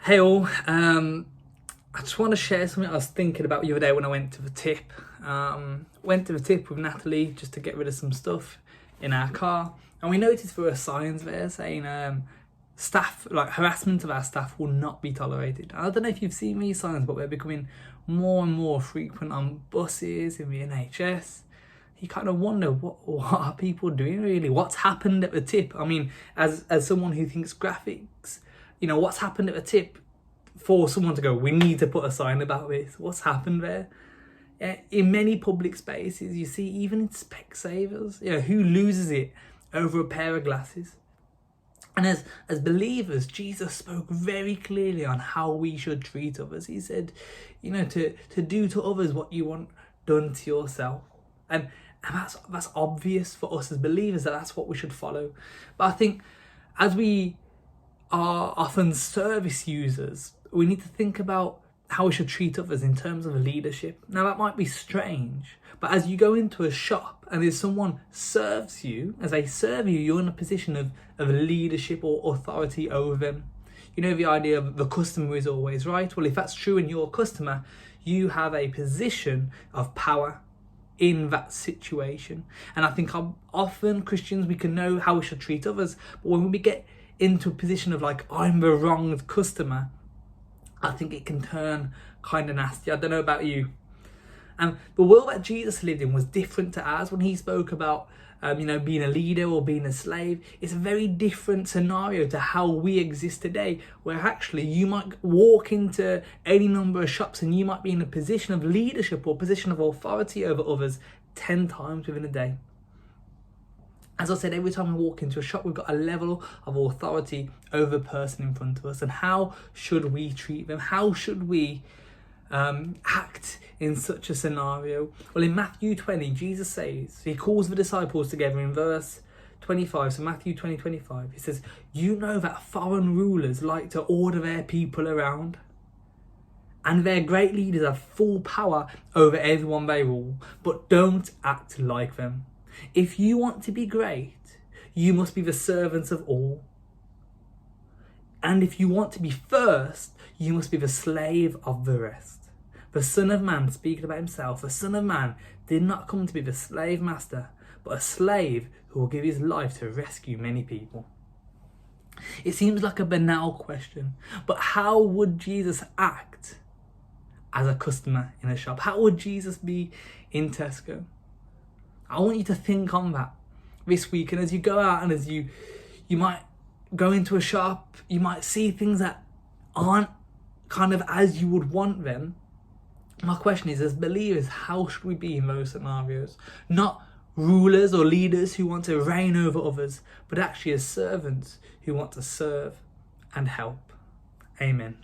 Hey all, I just want to share something I was thinking about the other day when I went to the tip. Went to the tip with Natalie just to get rid of some stuff in our car, and we noticed there were signs there saying staff, like harassment of our staff will not be tolerated. I don't know if you've seen these signs, but they're becoming more and more frequent on buses in the NHS. You kind of wonder what are people doing really? What's happened at the tip? I mean, as someone who thinks graphics, what's happened at the tip for someone to go, we need to put a sign about this? What's happened there? In many public spaces, you see, even in Specsavers, who loses it over a pair of glasses? And as believers, Jesus spoke very clearly on how we should treat others. He said, to do to others what you want done to yourself. And that's obvious for us as believers, that's what we should follow. But I think as we are often service users, we need to think about how we should treat others in terms of leadership. Now that might be strange, but as you go into a shop and if someone serves you, as they serve you, you're in a position of leadership or authority over them. The idea of the customer is always right. Well, if that's true in your customer, you have a position of power in that situation. And I think often Christians, we can know how we should treat others, but when we get into a position of like, I'm the wronged customer, I think it can turn kind of nasty. I don't know about you. And the world that Jesus lived in was different to ours. When he spoke about being a leader or being a slave, it's a very different scenario to how we exist today, where actually you might walk into any number of shops and you might be in a position of leadership or position of authority over others 10 times within a day. As I said, every time we walk into a shop, we've got a level of authority over the person in front of us. And how should we treat them? How should we act in such a scenario? Well, in Matthew 20, Jesus says, he calls the disciples together in verse 25. So Matthew 20:25, he says, you know that foreign rulers like to order their people around, and their great leaders have full power over everyone they rule, but don't act like them. If you want to be great, you must be the servants of all. And if you want to be first, you must be the slave of the rest. The Son of Man, speaking about himself, the Son of Man did not come to be the slave master, but a slave who will give his life to rescue many people. It seems like a banal question, but how would Jesus act as a customer in a shop? How would Jesus be in Tesco? I want you to think on that this week, and as you go out and as you might go into a shop, you might see things that aren't kind of as you would want them. My question is, as believers, how should we be in those scenarios? Not rulers or leaders who want to reign over others, but actually as servants who want to serve and help. Amen.